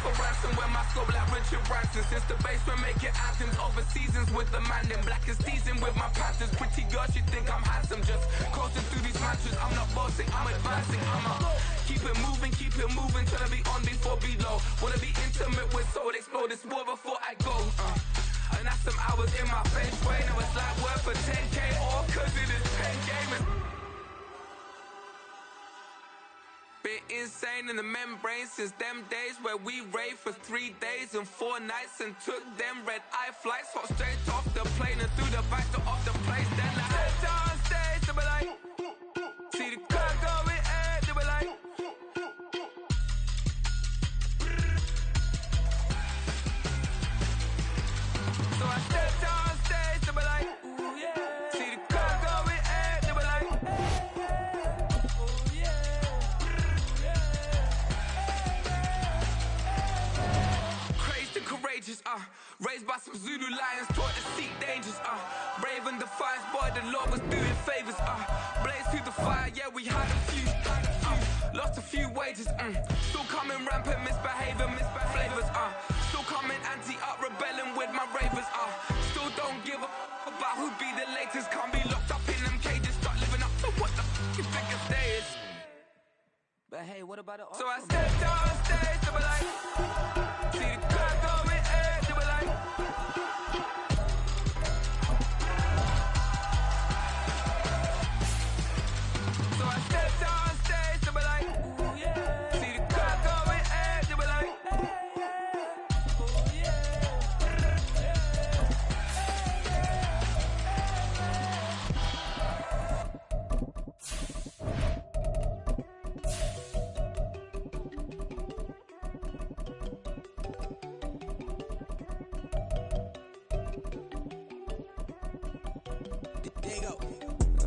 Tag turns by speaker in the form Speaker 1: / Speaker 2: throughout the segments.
Speaker 1: for ransom when my scope like Richard Branson. Since the basement making anthems over seasons with the man in black is teasing with my Panthers. Pretty girl, she think I'm handsome. Just coasting through these matches. I'm not bossing, I'm advancing. Keep it moving till I be on before below. Wanna be intimate with soul, explode this war before I go. And that's some hours in my feng shui. Now it's like work for 10K all cause it is pen gaming. Been insane in the membrane since them days where we raved for 3 days and 4 nights and took them red eye flights. Hot straight off the plane and through the back door of the place. Then I head down stage to be like, see the crowd going air to be like. So I step down stage to be like, ooh yeah. See the crowd going air to be like, ooh yeah. Crazed and courageous, raised by some Zulu lions, taught to seek dangers, brave and defiant, boy, the Lord was doing favors, blaze through the fire, yeah, we had a few, lost a few wages, still coming rampant, misbehaving, flavors, still coming anti-up, rebelling with my ravers, still don't give a about who'd be the latest, can't be locked up in them cages, start living up to what the you think a day is. But hey, what about it? So I stepped on stage to be like, see the crowd going air to be like. So I stepped on stage to be like, ooh yeah. See the crowd going air to be like, ooh yeah.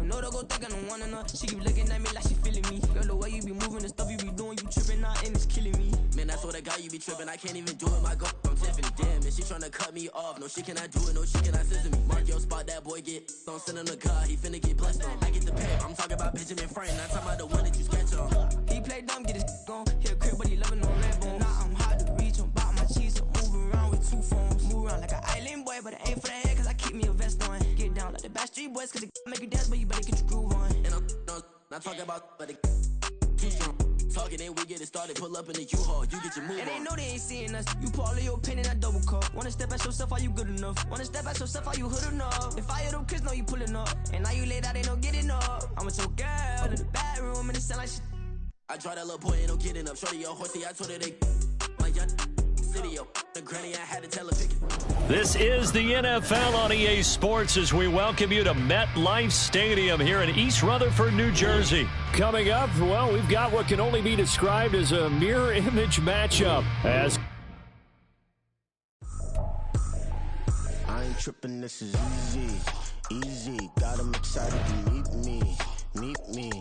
Speaker 1: No, don't go thinking I don't wanna know. She keep looking at me like she feeling me. Girl, the way you be moving, the stuff you be doing, you tripping out and it's killing me.
Speaker 2: Man, that's what I got, you be tripping. I can't even do it, my girl, I'm Tiffany. Damn, and she tryna cut me off. No, she cannot do it, no, she cannot scissor me. Mark your spot, that boy get. Don't send him the car, he finna get blessed on. I get the pay, I'm talking about Benjamin Franklin. Not talking about the one that you sketch on.
Speaker 1: He play dumb, get his gone. He a crib, but he loving no red bone. Now I'm hard to reach, I'm about my cheese. I'm moving around with 2 phones. Move around like an island boy, but it ain't for the head, cause I keep me a vest on. Get down like the Backstreet Boys, cause it make you dance, but you better get your groove on.
Speaker 2: And I'm not talking about, but it too strong. Talking and we get it started, pull up in the U-Haul, you get your move
Speaker 1: and
Speaker 2: on.
Speaker 1: they know they ain't seeing us. You pull all your opinion, I double cup. Wanna step at yourself, are you good enough? Wanna step at yourself, are you hood enough? If I hear them kids, know you pulling up. And now you laid out, they don't get enough. I'm with your girl in the bedroom, and it sound like shit.
Speaker 2: I draw that little boy, ain't no kidding up. Shorty, yo, horsey, I told her they my young city, yo. The granny, I had to tell her pick it.
Speaker 3: This is the NFL on EA Sports as we welcome you to MetLife Stadium here in East Rutherford, New Jersey. Coming up, well, we've got what can only be described as a mirror image matchup. As
Speaker 4: I ain't tripping, this is easy. Got 'em excited to meet me.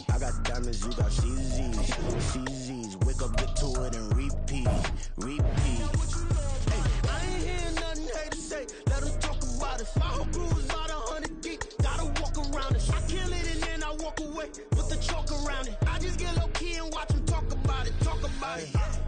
Speaker 4: I got diamonds, you got CZs. Wake up, get to it, and repeat. Hey, I ain't hear nothing haters say. Let them talk about us. My whole crew is about 100 deep. Gotta walk around it. I kill it and then I walk away. Put the chalk around it. I just get low key and watch them talk about it.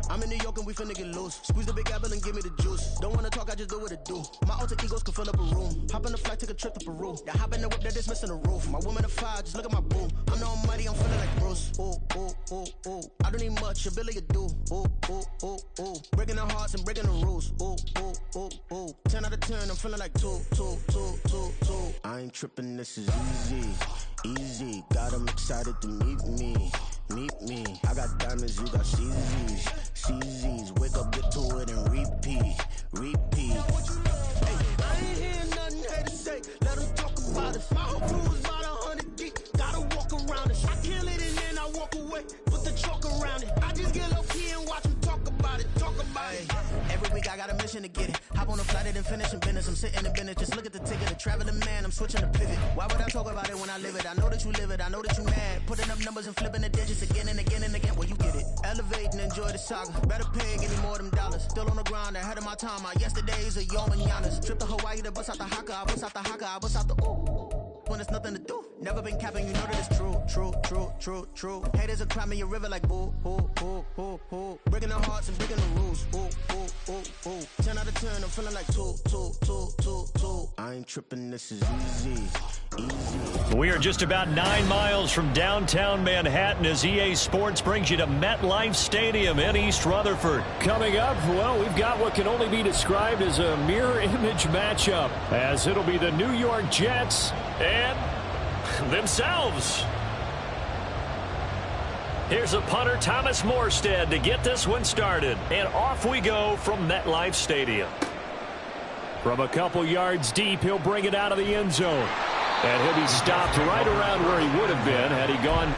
Speaker 4: I'm in New York and we finna get loose. Squeeze the big apple and give me the juice. Don't wanna talk, I just do what it do. My alter egos can fill up a room. Hop in the flight, take a trip to Peru. Yeah, hop in the whip, that is missing the roof. My woman a fire, just look at my boo. I'm the almighty, I'm feeling like Bruce. Ooh. I don't need much, ability to do. Ooh. Breaking the hearts and breaking the rules. Ooh. 10 out of 10, I'm feeling like 2. I ain't tripping, this is easy. Got 'em excited to meet me. I got diamonds, you got CZs. Wake up, get to it, and repeat. Hey, I ain't hear nothing haters say. Let them talk about us. My whole crew is about 100 deep. Gotta walk around it. I kill it and then I walk away. Put the chalk around it. I just get low key and watch them talk about it. Every week I got a mission to get it. Hop on a flight and finish in business. I'm sitting in business, just look at the ticket. A traveling man, I'm switching to pivot. Why would I talk about it when I live it? I know that you live it, I know that you mad. Putting up numbers and flipping the digits again and again and again. Well, you get it. Elevate and enjoy the saga. Better pay, give me more of them dollars. Still on the grind, ahead of my time. My yesterdays are yo mananas. Trip to Hawaii to bust out the haka. I bust out the ooh. when there's nothing to do. Never been capping, you know that it's true, true, true, true, true. Haters will cry me a river like boo, boo, boo, boo, boo. Breaking their hearts and breaking the rules. Ooh, ooh, ooh, ooh. 10 out of 10, I'm feeling like 2, 2, 2, 2, 2. I ain't tripping, this is easy, easy.
Speaker 3: We are just about 9 miles from downtown Manhattan as EA Sports brings you to MetLife Stadium in East Rutherford. Coming up, well, we've got what can only be described as a mirror image matchup, as it'll be the New York Jets and themselves. Here's a punter, Thomas Morstead, to get this one started. And off we go from MetLife Stadium. From a couple yards deep, he'll bring it out of the end zone. And he'll be stopped right around where he would have been had he gone.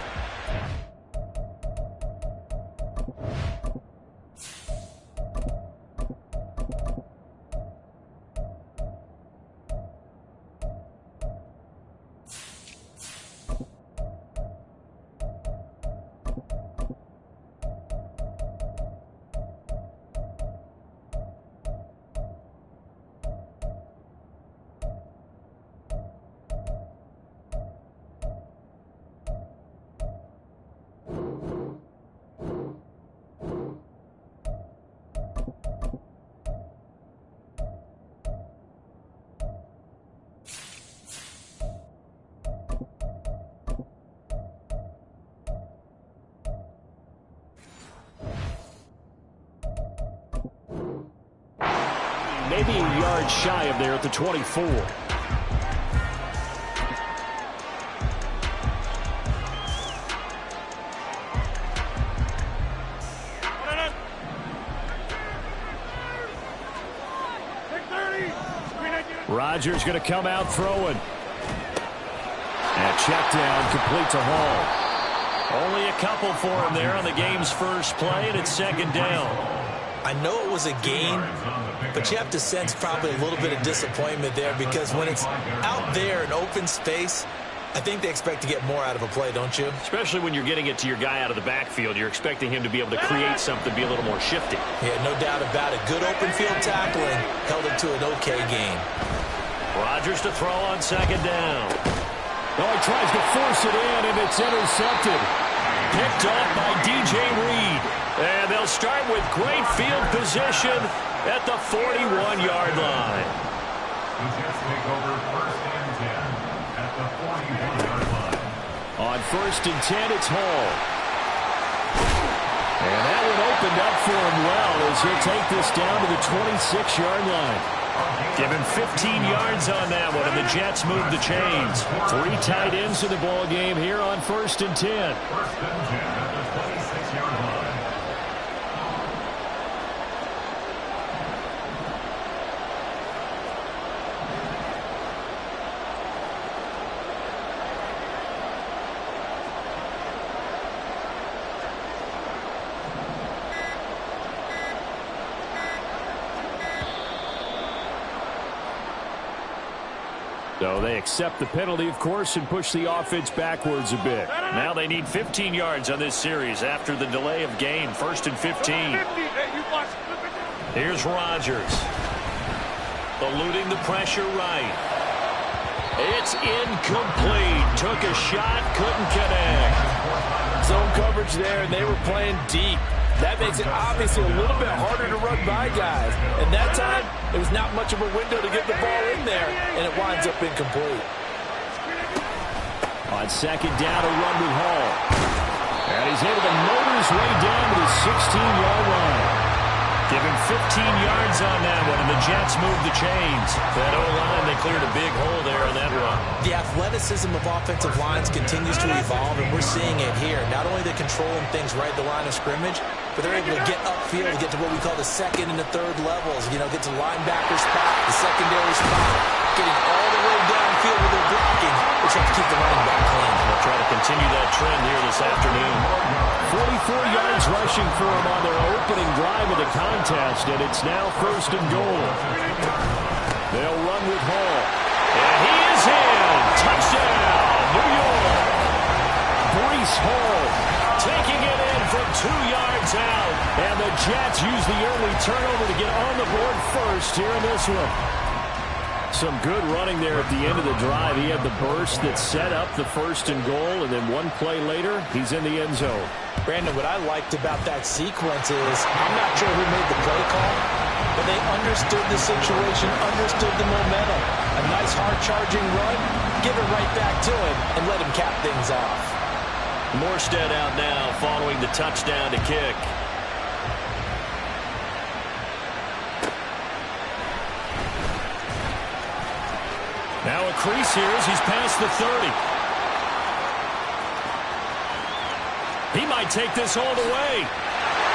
Speaker 3: Maybe a yard shy of there at the 24. Rodgers going to come out throwing. And check down, complete to Hall. Only a couple for him there on the game's first play, and it's second down.
Speaker 5: I know it was a gain, but you have to sense probably a little bit of disappointment there, because when it's out there in open space, I think they expect to get more out of a play, don't you?
Speaker 3: Especially when you're getting it to your guy out of the backfield. You're expecting him to be able to create something, be a little more shifty.
Speaker 5: Yeah, no doubt about it. Good open field tackling held it to an okay gain.
Speaker 3: Rodgers to throw on second down. Oh, he tries to force it in, and it's intercepted. Picked off by DJ Reed. And they'll start with great field position at the 41-yard line.
Speaker 6: The Jets take over first and 10 at the 41-yard line.
Speaker 3: On first and 10, it's Hall. And that one opened up for him well as he'll take this down to the 26-yard line. Give him 15 yards on that one, and the Jets move the chains. 3 tight ends in the ball game here on first and 10.
Speaker 6: First and 10 at the 26-yard line.
Speaker 3: So they accept the penalty, of course, and push the offense backwards a bit. Now they need 15 yards on this series after the delay of game. First and 15. Here's Rodgers. Eluding the pressure right. It's incomplete. Took a shot, couldn't connect.
Speaker 7: Zone coverage there, and they were playing deep. That makes it obviously a little bit harder to run by guys. And that time, it was not much of a window to get the ball in there, and it winds up incomplete.
Speaker 3: On second down, a run with Hall. And he's able to motor his way down to the 16-yard line. Give him 15 yards on that one, and the Jets move the chains. That O-line, they cleared a big hole there on that run.
Speaker 5: The athleticism of offensive lines continues to evolve, and we're seeing it here. Not only are they controlling things right at the line of scrimmage, but they're able to get upfield to get to what we call the second and the third levels. You know, get to linebacker spot, the secondary spot, getting all the way downfield with their blocking, which helps keep the running back clean.
Speaker 3: They'll try to continue that trend here this afternoon. 44 yards rushing for him on their opening drive of the contest, and it's now first and goal. They'll run with Hall. And he is in. Touchdown, New York. Breece Hall taking it in from 2 yards out. And the Jets use the early turnover to get on the board first here in this one. Some good running there at the end of the drive. He had the burst that set up the 1st and goal, and then one play later, he's in the end zone.
Speaker 5: Brandon, what I liked about that sequence is I'm not sure who made the play call, but they understood the situation, understood the momentum. A nice hard-charging run, give it right back to him, and let him cap things off.
Speaker 3: Morstead out now following the touchdown to kick. Now a crease here as he's past the 30. He might take this all the way.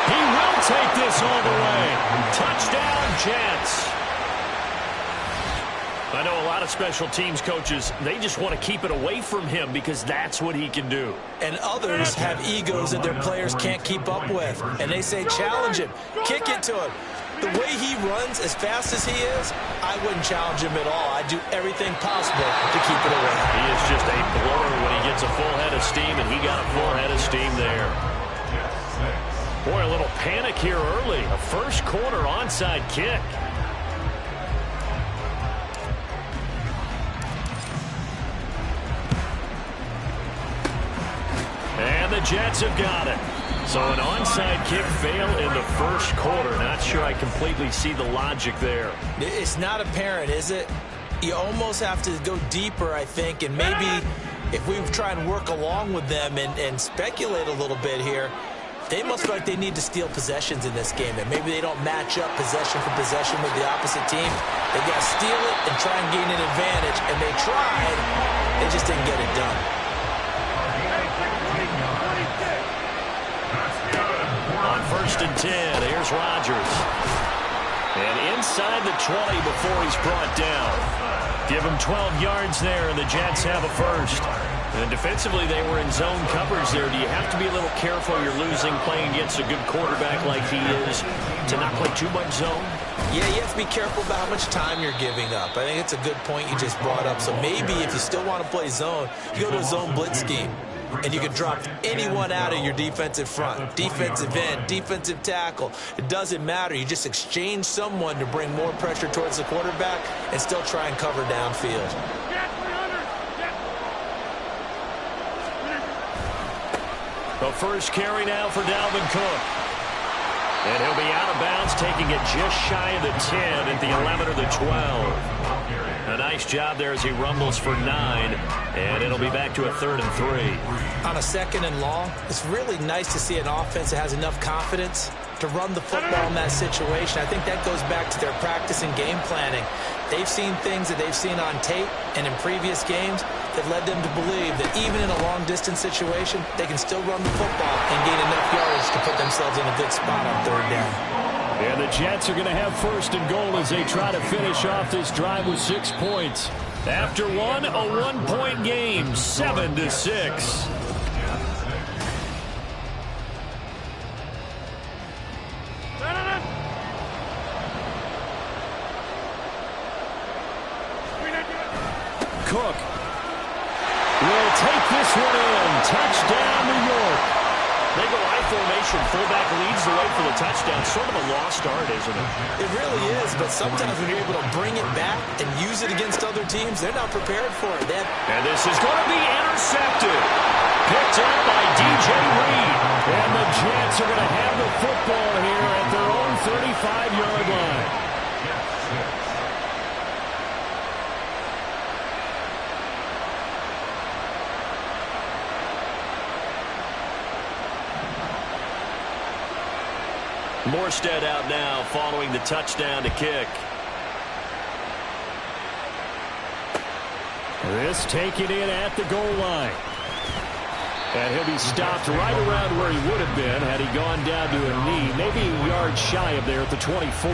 Speaker 3: He will take this all the way. Touchdown, Jets. I know a lot of special teams coaches, they just want to keep it away from him because that's what he can do.
Speaker 5: And others have egos that their players can't keep up with. And they say, challenge him, kick it to him. The way he runs as fast as he is, I wouldn't challenge him at all. I'd do everything possible to keep it away.
Speaker 3: He is just a blower when he gets a full head of steam, and he got a full head of steam there. Boy, a little panic here early. A first quarter onside kick. And the Jets have got it. So an onside kick fail in the first quarter. Not sure I completely see the logic there.
Speaker 5: It's not apparent, is it? You almost have to go deeper, I think, and maybe if we try and work along with them and speculate a little bit here, they must feel like they need to steal possessions in this game, and maybe they don't match up possession for possession with the opposite team. They got to steal it and try and gain an advantage, and they tried. They just didn't get it done.
Speaker 3: On 1st and 10, here's Rodgers. And inside the 20 before he's brought down. Give him 12 yards there, and the Jets have a first. And defensively, they were in zone coverage there. Do you have to be a little careful you're losing playing against a good quarterback like he is to not play too much zone?
Speaker 5: Yeah, you have to be careful about how much time you're giving up. I think it's a good point you just brought up. So maybe if you still want to play zone, you go to a zone blitz scheme. And you can drop anyone out of your defensive front, defensive end, defensive tackle. It doesn't matter. You just exchange someone to bring more pressure towards the quarterback and still try and cover downfield.
Speaker 3: The first carry now for Dalvin Cook. And he'll be out of bounds, taking it just shy of the 10 at the 11 or the 12. A nice job there as he rumbles for 9, and it'll be back to a 3rd and 3.
Speaker 5: On a 2nd and long, it's really nice to see an offense that has enough confidence to run the football in that situation. I think that goes back to their practice and game planning. They've seen things that they've seen on tape and in previous games that led them to believe that even in a long-distance situation, they can still run the football and gain enough yards to put themselves in a good spot on 3rd down.
Speaker 3: And the Jets are going to have 1st and goal as they try to finish off this drive with 6 points. After one, a 1-point game, 7-6. Cook will take this one in. Touchdown, New York. They go I formation. Fullback leads the way for the touchdown. Sort of a lost art, isn't it?
Speaker 5: It really is, but sometimes when you're able to bring it back and use it against other teams, they're not prepared for it.
Speaker 3: And this is going to be intercepted. Picked up by DJ Reed. And the Jets are going to have the football here at their own 35-yard line. Morstead out now following the touchdown to kick. This taken in at the goal line. And he'll be stopped right around where he would have been had he gone down to a knee, maybe a yard shy of there at the 24.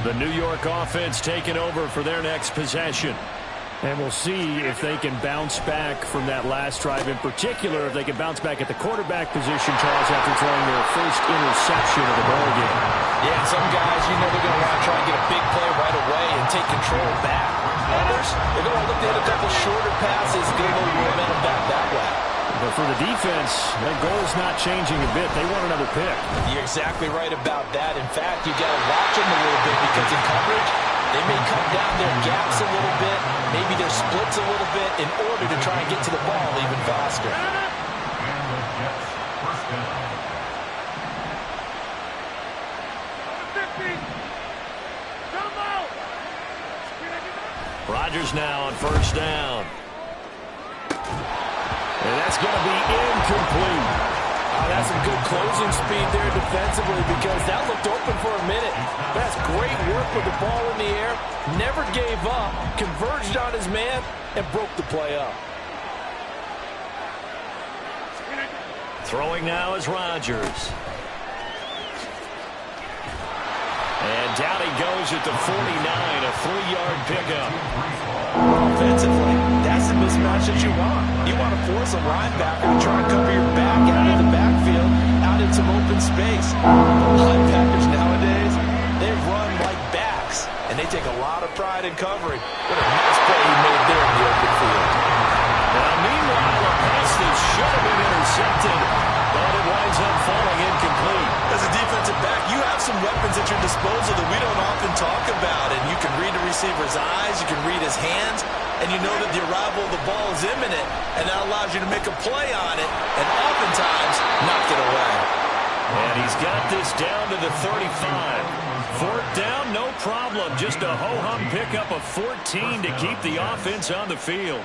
Speaker 3: The New York offense taking over for their next possession. And we'll see if they can bounce back from that last drive, in particular, if they can bounce back at the quarterback position, Charles, after throwing their first interception of the ballgame.
Speaker 5: Yeah, some guys, you know, they're going to want to try and get a big play right away and take control back. Others, they're going to look to hit a couple shorter passes, get a little momentum back that way.
Speaker 3: But for the defense, that goal's not changing a bit. They want another pick.
Speaker 5: You're exactly right about that. In fact, you got to watch them a little bit because in coverage, they may cut down their gaps a little bit, maybe their splits a little bit in order to try and get to the ball even faster.
Speaker 6: And the Jets first down.
Speaker 3: Rodgers now on first down. And that's going to be incomplete.
Speaker 7: That's some good closing speed there defensively because that looked open for a minute. That's great work with the ball in the air. Never gave up, converged on his man, and broke the play up.
Speaker 3: Throwing now is Rodgers. And down he goes at the 49, a 3-yard pickup.
Speaker 5: Offensively, that's the mismatch that you want. You want to force a linebacker to try and cover your back out of the backfield, out in some open space. Linebackers nowadays, they run like backs, and they take a lot of pride in covering. What a nice play he made there in the open field.
Speaker 3: Now, meanwhile, a pass that should have been intercepted, but it winds up falling incomplete.
Speaker 5: As a defensive back, you have some weapons at your disposal that we don't often talk about, and you can read the receiver's eyes, you can read his hands, and you know that the arrival of the ball is imminent, and that allows you to make a play on it, and oftentimes knock it away.
Speaker 3: And he's got this down to the 35. Fourth down, no problem. Just a ho-hum pickup of 14 to keep the offense on the field.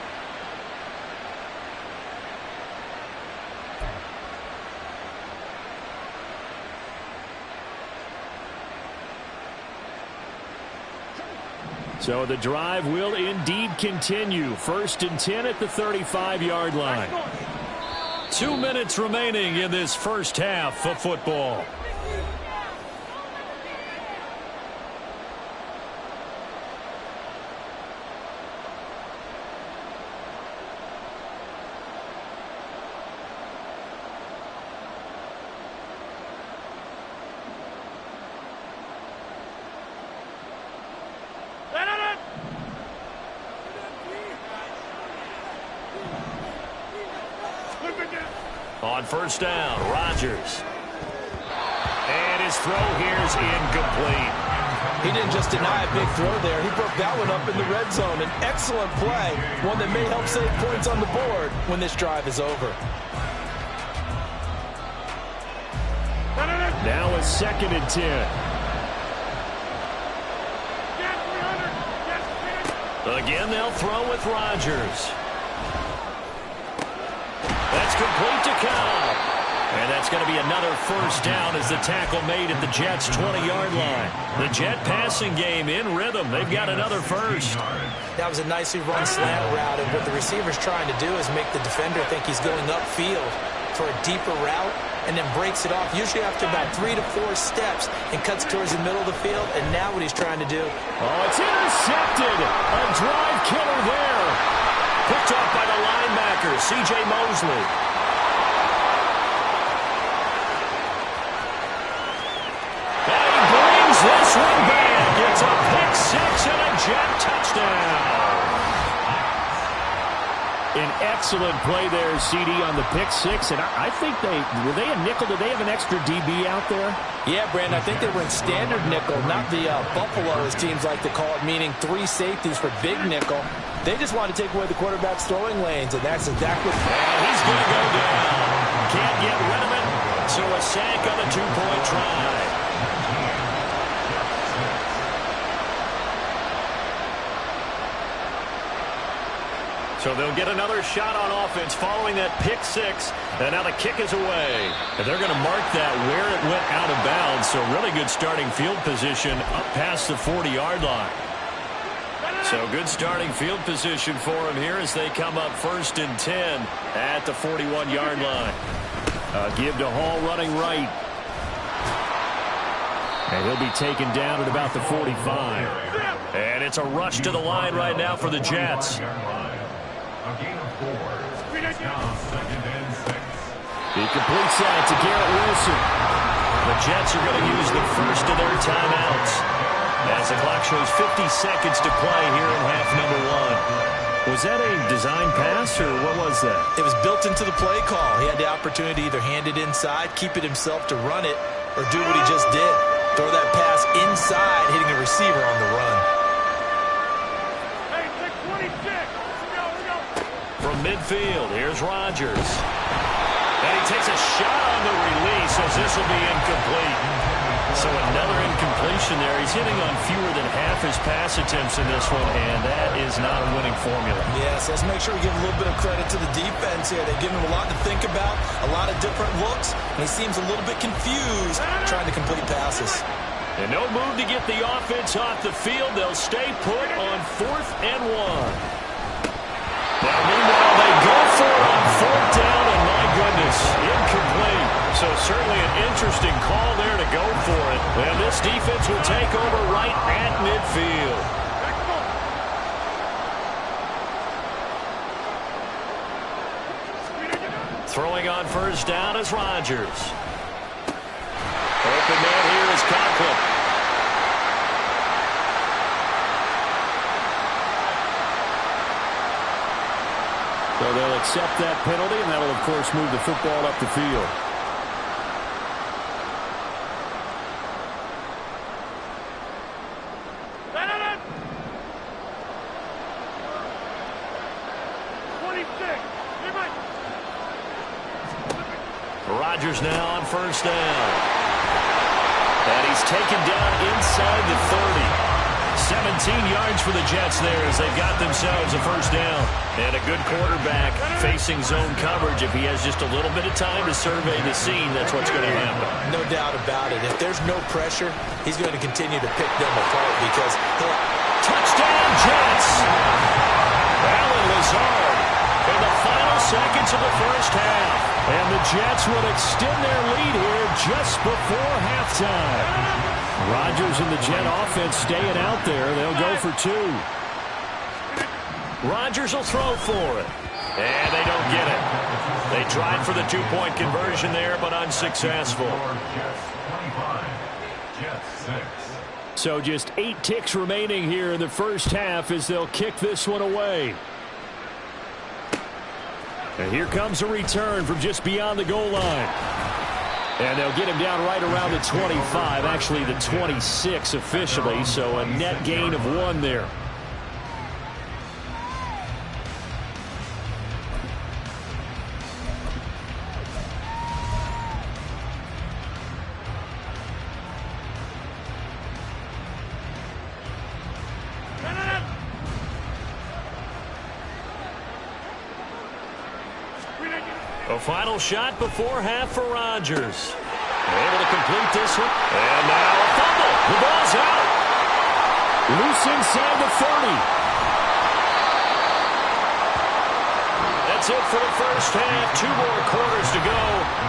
Speaker 3: So the drive will indeed continue. 1st and 10 at the 35-yard line. 2 minutes remaining in this first half of football. On first down, Rodgers. And his throw here is incomplete.
Speaker 5: He didn't just deny a big throw there. He broke that one up in the red zone. An excellent play, one that may help save points on the board when this drive is over.
Speaker 3: Now it's 2nd and 10. Again, they'll throw with Rodgers. That's complete to Cobb. And that's going to be another first down as the tackle made at the Jets' 20-yard line. The Jet passing game in rhythm. They've got another first.
Speaker 5: That was a nicely run slant route, and what the receiver's trying to do is make the defender think he's going upfield for a deeper route and then breaks it off, usually after about 3 to 4 steps, and cuts towards the middle of the field. And now what he's trying to do.
Speaker 3: Oh, it's intercepted. A drive killer there. Picked up by the linebacker, C.J. Mosley. And he brings this one back. It's a pick-6 and a Jet touchdown. An excellent play there, CD, on the pick-6. And I think were they a nickel? Did they have an extra DB out there?
Speaker 7: Yeah, Brandon, I think they were in standard nickel, not the Buffalo, as teams like to call it, meaning 3 safeties for big nickel. They just want to take away the quarterback's throwing lanes, and that's exactly what...
Speaker 3: And he's going to go down. Can't get rid of it, so a sack on the 2-point try. So they'll get another shot on offense following that pick-6, and now the kick is away. And they're going to mark that where it went out of bounds, so really good starting field position up past the 40-yard line. So good starting field position for him here as they come up 1st and 10 at the 41-yard line. Give to Hall running right. And he'll be taken down at about the 45. And it's a rush to the line right now for the Jets.
Speaker 6: A gain of 4. Now 2nd and 6.
Speaker 3: He completes that to Garrett Wilson. The Jets are going to use the first of their timeouts as the clock shows 50 seconds to play here in half number 1. Was that a design pass, or what was that?
Speaker 5: It was built into the play call. He had the opportunity to either hand it inside, keep it himself to run it, or do what he just did. Throw that pass inside, hitting a receiver on the run.
Speaker 8: Hey, 626.
Speaker 3: From midfield, here's Rodgers. And he takes a shot on the release, as this will be incomplete. So another incompletion there. He's hitting on fewer than half his pass attempts in this one, and that is not a winning formula.
Speaker 5: Yes, let's make sure we give a little bit of credit to the defense here. They give him a lot to think about, a lot of different looks, and he seems a little bit confused trying to complete passes.
Speaker 3: And no move to get the offense off the field. They'll stay put on 4th and 1. Now, meanwhile, they go for it on 4th down, and my goodness, incomplete. So certainly an interesting call there to go for it. And this defense will take over right at midfield. Throwing on 1st down is Rodgers. Open man here is Conklin. So they'll accept that penalty, and that'll, of course, move the football up the field. Rodgers now on 1st down. And he's taken down inside the 30. 17 yards for the Jets there as they've got themselves a 1st down. And a good quarterback facing zone coverage. If he has just a little bit of time to survey the scene, that's what's going to happen.
Speaker 5: No doubt about it. If there's no pressure, he's going to continue to pick them apart because he'll...
Speaker 3: Touchdown, Jets! Allen Lazard in the final seconds of the 1st half. And the Jets will extend their lead here just before halftime. Rodgers and the Jet offense staying out there. They'll go for 2. Rodgers will throw for it. And they don't get it. They tried for the 2-point conversion there, but unsuccessful. So just 8 ticks remaining here in the 1st half as they'll kick this one away. And here comes a return from just beyond the goal line. And they'll get him down right around the 25, actually the 26 officially, so a net gain of 1 there. A final shot before half for Rodgers. Able to complete this one. And now a fumble. The ball's out. Loose inside the 30. That's it for the 1st half. 2 more quarters to go.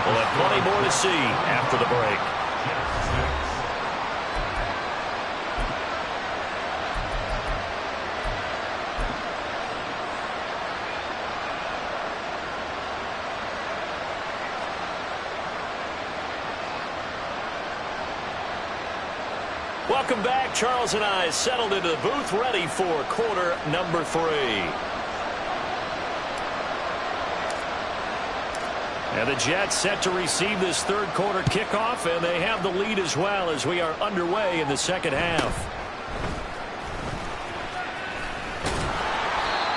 Speaker 3: We'll have plenty more to see after the break. Welcome back. Charles and I settled into the booth, ready for quarter number 3. And the Jets set to receive this 3rd quarter kickoff, and they have the lead as well as we are underway in the 2nd half.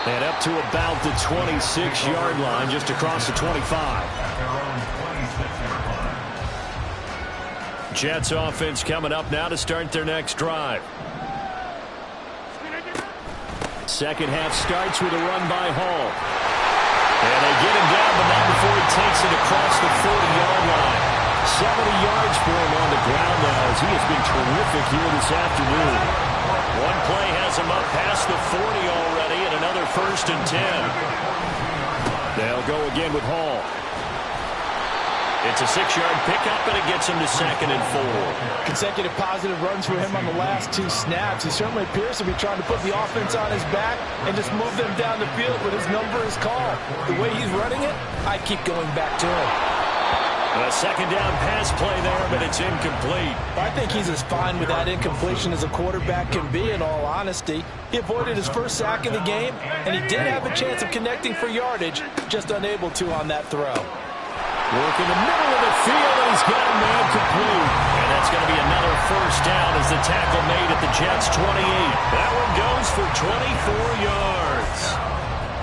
Speaker 3: And up to about the 26-yard line, just across the 25. Jets offense coming up now to start their next drive. 2nd half starts with a run by Hall. And they get him down, but not before he takes it across the 40-yard line. 70 yards for him on the ground now as he has been terrific here this afternoon. One play has him up past the 40 already, and another 1st and 10. They'll go again with Hall. It's a 6-yard pickup, and it gets him to 2nd and 4.
Speaker 7: Consecutive positive runs for him on the last 2 snaps. He certainly appears to be trying to put the offense on his back and just move them down the field, but his number is called. The way he's running it, I'd keep going back to him.
Speaker 3: A second down pass play there, but it's incomplete.
Speaker 7: I think he's as fine with that incompletion as a quarterback can be, in all honesty. He avoided his first sack of the game, and he did have a chance of connecting for yardage, just unable to on that throw.
Speaker 3: Work in the middle of the field, and he's got a man complete. And that's going to be another first down as the tackle made at the Jets' 28. That one goes for 24 yards.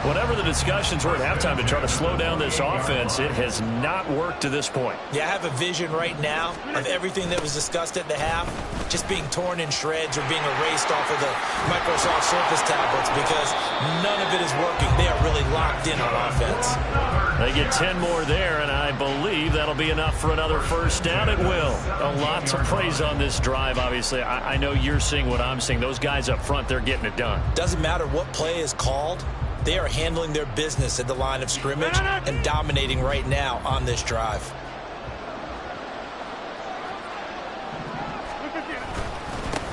Speaker 3: Whatever the discussions were at halftime to try to slow down this offense, it has not worked to this point.
Speaker 5: Yeah, I have a vision right now of everything that was discussed at the half just being torn in shreds or being erased off of the Microsoft Surface tablets because none of it is working. They are really locked in on offense.
Speaker 3: They get 10 more there, and I believe that'll be enough for another first down. It will. A lot to praise on this drive, obviously. I know you're seeing what I'm seeing. Those guys up front, they're getting it done.
Speaker 5: Doesn't matter what play is called. They are handling their business at the line of scrimmage and dominating right now on this drive.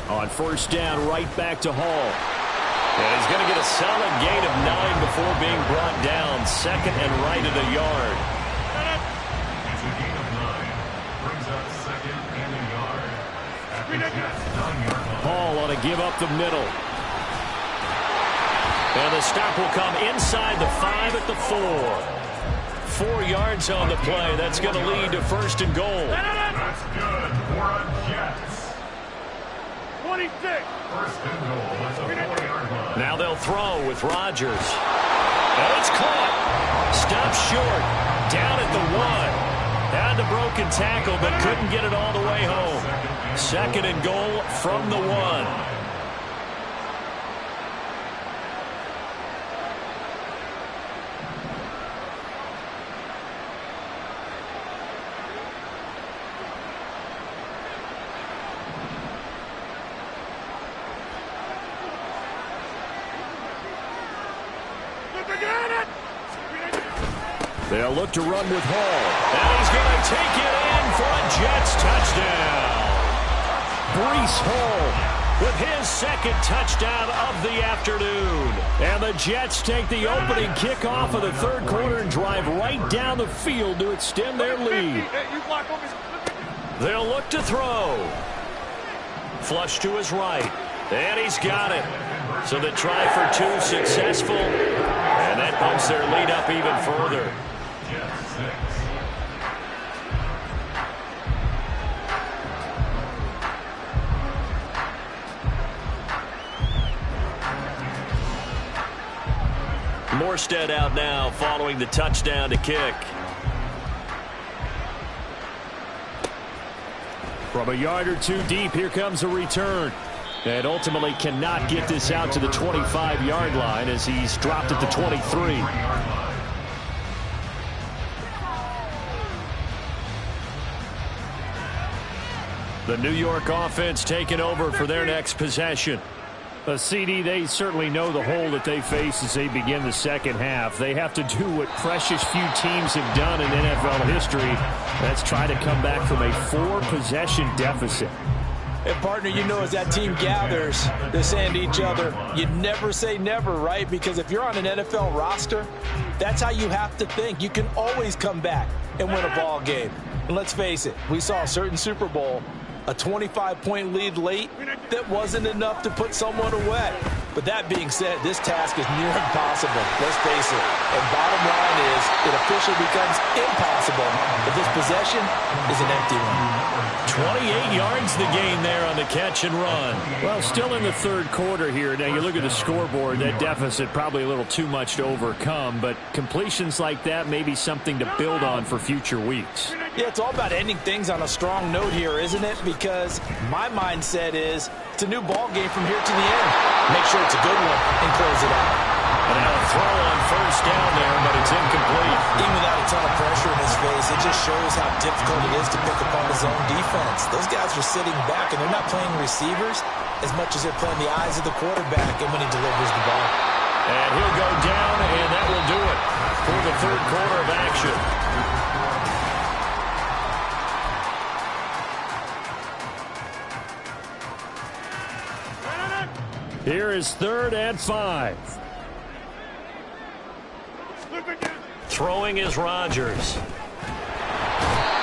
Speaker 3: On first down, right back to Hall. And he's going to get a solid gain of 9 before being brought down. Second and right at a yard.
Speaker 6: It's a gain of 9. Brings up second and a yard. At the Jets' 9-yard line.
Speaker 3: Hall ought to give up the middle. And the stop will come inside the 5 at the 4. 4 yards on the play. That's going to lead to first and goal.
Speaker 6: That's good for a Jets.
Speaker 1: 26.
Speaker 6: First and goal at the 4-yard line.
Speaker 3: Now they'll throw with Rodgers. And it's caught. Stopped short. Down at the 1. Had the broken tackle, but couldn't get it all the way home. Second and goal from the 1. They'll look to run with Hall. And he's going to take it in for a Jets touchdown. Breece Hall with his second touchdown of the afternoon. And the Jets take the opening kickoff of the third quarter and drive right down the field to extend their lead. They'll look to throw. Flush to his right. And he's got it. So the try for 2 successful. And that bumps their lead up even further. Morstead out now following the touchdown to kick. From a yard or 2 deep, here comes a return. And ultimately cannot get this out to the 25-yard line as he's dropped at the 23. The New York offense taking over for their next possession. CD, they certainly know the hole that they face as they begin the second half. They have to do what precious few teams have done in NFL history. That's try to come back from a 4-possession deficit.
Speaker 7: And, partner, you know, as that team gathers, they're saying to each other, you never say never, right? Because if you're on an NFL roster, that's how you have to think. You can always come back and win a ball game. And let's face it, we saw a certain Super Bowl, a 25-point lead late that wasn't enough to put someone away. But that being said, this task is near impossible. Let's face it. And bottom line is, it officially becomes impossible if this possession is an empty one.
Speaker 3: 28 yards the gain there on the catch and run. Well, still in the third quarter here. Now, you look at the scoreboard, that deficit probably a little too much to overcome, but completions like that may be something to build on for future weeks.
Speaker 7: Yeah, it's all about ending things on a strong note here, isn't it? Because my mindset is it's a new ball game from here to the end. Make sure it's a good one and close it out.
Speaker 3: And now a throw on first down there, but it's incomplete.
Speaker 5: Even without a ton of pressure in his face, it just shows how difficult it is to pick up on his own defense. Those guys are sitting back, and they're not playing receivers as much as they're playing the eyes of the quarterback and when he delivers the ball.
Speaker 3: And he'll go down, and that will do it for the third quarter of action. Here is 3rd and 5. Throwing is Rodgers.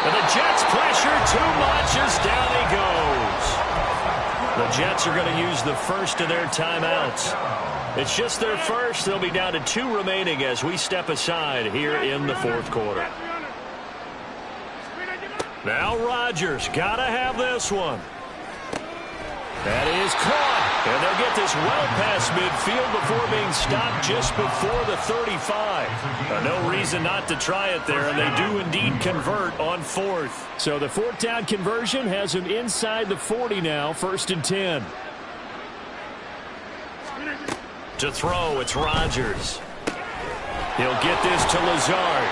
Speaker 3: And the Jets pressure too much as down he goes. The Jets are going to use the first of their timeouts. It's just their first. They'll be down to 2 remaining as we step aside here in the fourth quarter. Now Rodgers got to have this one. That is caught. And they'll get this well past midfield before being stopped just before the 35. No reason not to try it there, and they do indeed convert on 4th.
Speaker 8: So the 4th down conversion has him inside the 40 now, 1st and 10.
Speaker 3: To throw, it's Rodgers. He'll get this to Lazard.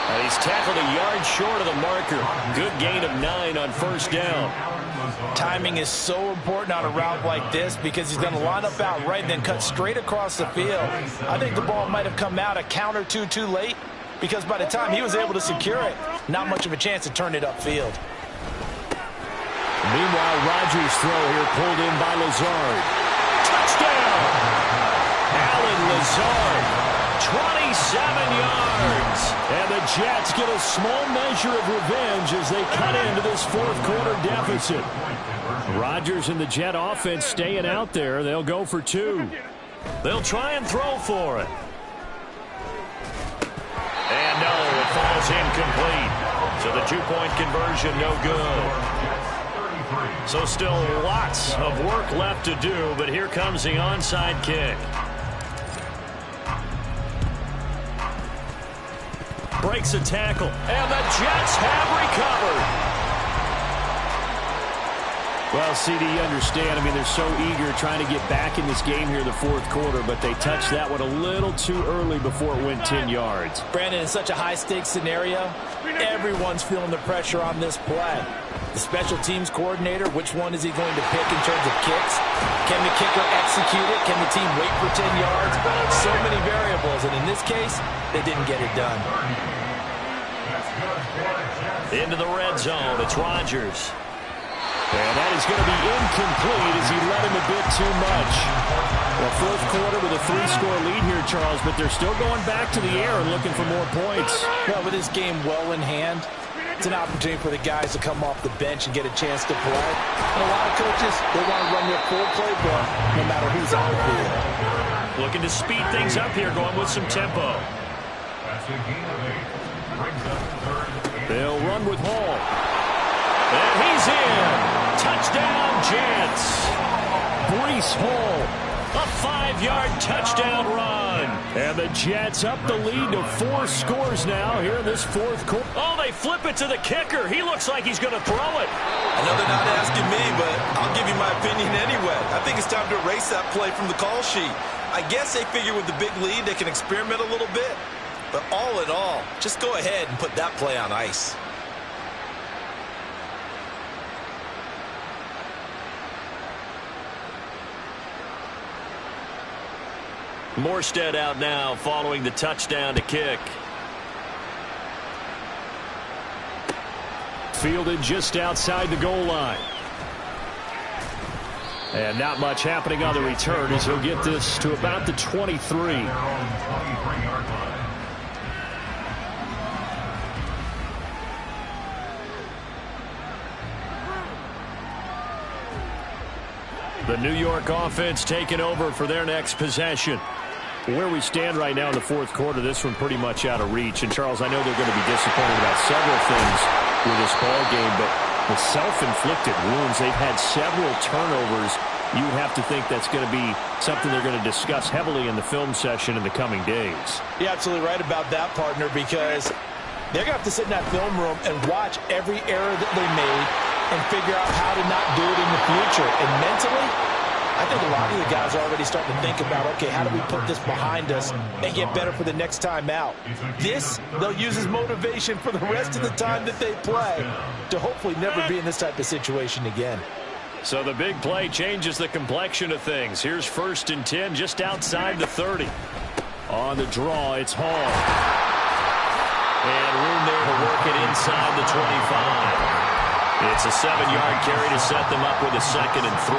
Speaker 3: And he's tackled a yard short of the marker. Good gain of 9 on 1st down.
Speaker 5: Timing is so important on a route like this because he's going to line up out right and then cut straight across the field. I think the ball might have come out a count or two too late because by the time he was able to secure it, not much of a chance to turn it upfield.
Speaker 8: Meanwhile, Rodgers' throw here pulled in by Lazard.
Speaker 3: Touchdown! Alan Lazard. 27 yards.
Speaker 8: And the Jets get a small measure of revenge as they cut into this fourth quarter deficit. Rodgers and the Jet offense staying out there. They'll go for 2.
Speaker 3: They'll try and throw for it. And no, it falls incomplete. So the 2-point conversion no good. So still lots of work left to do, but here comes the onside kick. Breaks a tackle, and the Jets have recovered.
Speaker 8: Well, CD, you understand. I mean, they're so eager trying to get back in this game here in the fourth quarter, but they touched that one a little too early before it went 10 yards.
Speaker 5: Brandon, in such a high-stakes scenario, everyone's feeling the pressure on this play. The special teams coordinator, which one is he going to pick in terms of kicks? Can the kicker execute it? Can the team wait for 10 yards? So many variables, and in this case, they didn't get it done.
Speaker 3: Into the red zone, it's Rodgers.
Speaker 8: And that is going to be incomplete as he let him a bit too much. Well, fourth quarter with a 3-score lead here, Charles, but they're still going back to the air and looking for more points.
Speaker 5: Well, with this game well in hand, it's an opportunity for the guys to come off the bench and get a chance to play. And a lot of coaches, they want to run their full playbook no matter who's on the field.
Speaker 3: Looking to speed things up here, going with some tempo.
Speaker 8: They'll run with Hall.
Speaker 3: And he's in. Touchdown, Jets.
Speaker 8: Breece Hall.
Speaker 3: A 5-yard touchdown run.
Speaker 8: And the Jets up the lead to 4 scores now here in this fourth quarter.
Speaker 3: Oh, they flip it to the kicker. He looks like he's going to throw it.
Speaker 9: I know they're not asking me, but I'll give you my opinion anyway. I think it's time to erase that play from the call sheet. I guess they figure with the big lead they can experiment a little bit. But all in all, just go ahead and put that play on ice.
Speaker 3: Morstead out now following the touchdown to kick.
Speaker 8: Fielded just outside the goal line. And not much happening on the return as he'll get this to about the 23. The New York offense taking over for their next possession. Where we stand right now in the fourth quarter, this one pretty much out of reach. And, Charles, I know they're going to be disappointed about several things with this ball game, but the self-inflicted wounds, they've had several turnovers. You would have to think that's going to be something they're going to discuss heavily in the film session in the coming days.
Speaker 5: You're absolutely right about that, partner, because they're going to have to sit in that film room and watch every error that they made and figure out how to not do it in the future. And mentally, I think a lot of the guys are already starting to think about, okay, how do we put this behind us and get better for the next time out? This, they'll use as motivation for the rest of the time that they play to hopefully never be in this type of situation again.
Speaker 3: So the big play changes the complexion of things. Here's 1st and 10 just outside the 30.
Speaker 8: On the draw, it's Hall.
Speaker 3: And room there to work it inside the 25. It's a 7-yard carry to set them up with a 2nd and 3.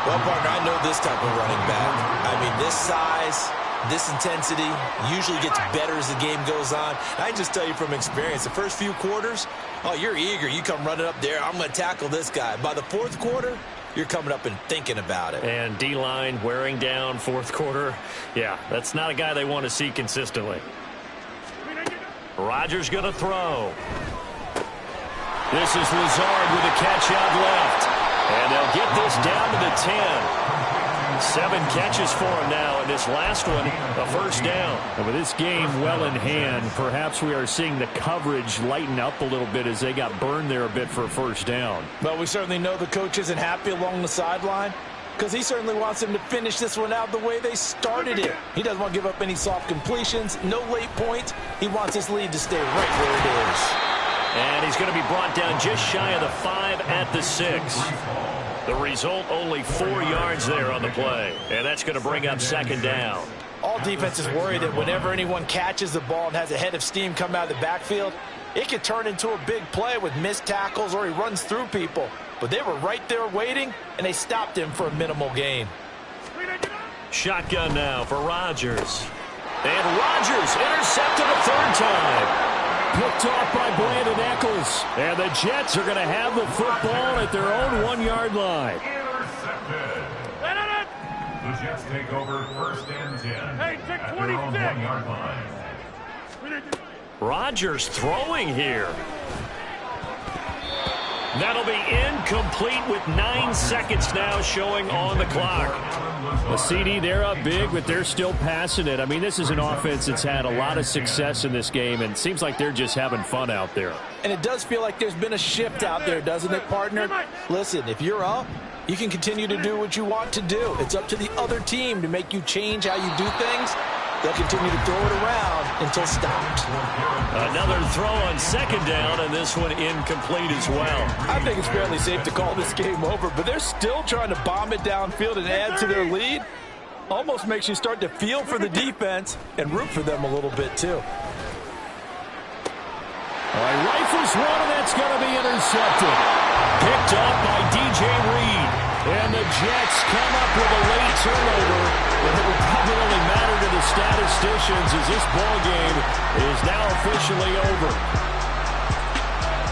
Speaker 9: Well, partner, I know this type of running back. I mean, this size,
Speaker 5: This intensity usually gets better as the game goes on. I can just tell you from experience, the first few quarters, oh, you're eager. You come running up there, I'm going to tackle this guy. By the fourth quarter, you're coming up and thinking about it.
Speaker 3: And D-line wearing down fourth quarter. Yeah, that's not a guy they want to see consistently. Rodgers going to throw. This is Lazard with a catch out left. And they'll get this down to the 10. 7 catches for him now, and this last one, a first down. And with this game well in hand, perhaps we are seeing the coverage lighten up a little bit as they got burned there a bit for a first down.
Speaker 7: Well, we certainly know the coach isn't happy along the sideline because he certainly wants them to finish this one out the way they started it. He doesn't want to give up any soft completions, no late points. He wants his lead to stay right where it is.
Speaker 3: And he's going to be brought down just shy of the 5 at the 6. The result, only 4 yards there on the play. And that's going to bring up second down.
Speaker 7: All defenses worry that whenever anyone catches the ball and has a head of steam come out of the backfield, it could turn into a big play with missed tackles or he runs through people. But they were right there waiting, and they stopped him for a minimal gain.
Speaker 3: Shotgun now for Rodgers. And Rodgers intercepted a third time. Picked off by Brandon Eccles. And the Jets are going to have the football at their own 1-yard line.
Speaker 6: Intercepted. The Jets take over first and 10 at their own 1-yard line.
Speaker 3: Rodgers throwing here. That'll be incomplete with 9 seconds now showing on the clock. A CD, they're up big, but they're still passing it. I mean, this is an offense that's had a lot of success in this game, and it seems like they're just having fun out there.
Speaker 7: And it does feel like there's been a shift out there, doesn't it, partner? Listen, if you're up, you can continue to do what you want to do. It's up to the other team to make you change how you do things. They'll continue to throw it around until stopped.
Speaker 3: Another throw on second down, and this one incomplete as well.
Speaker 7: I think it's fairly safe to call this game over, but they're still trying to bomb it downfield and add to their lead. Almost makes you start to feel for the defense and root for them a little bit, too.
Speaker 3: Rifles one, and that's going to be intercepted. Picked up by DJ Reed. And the Jets come up with a late turnover. But it will probably only matter to the statisticians as this ball game is now officially over.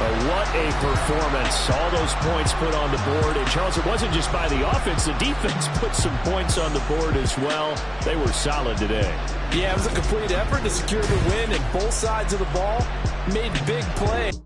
Speaker 3: But what a performance. All those points put on the board. And, Charles, it wasn't just by the offense. The defense put some points on the board as well. They were solid today.
Speaker 7: Yeah, it was a complete effort to secure the win, and both sides of the ball made big plays.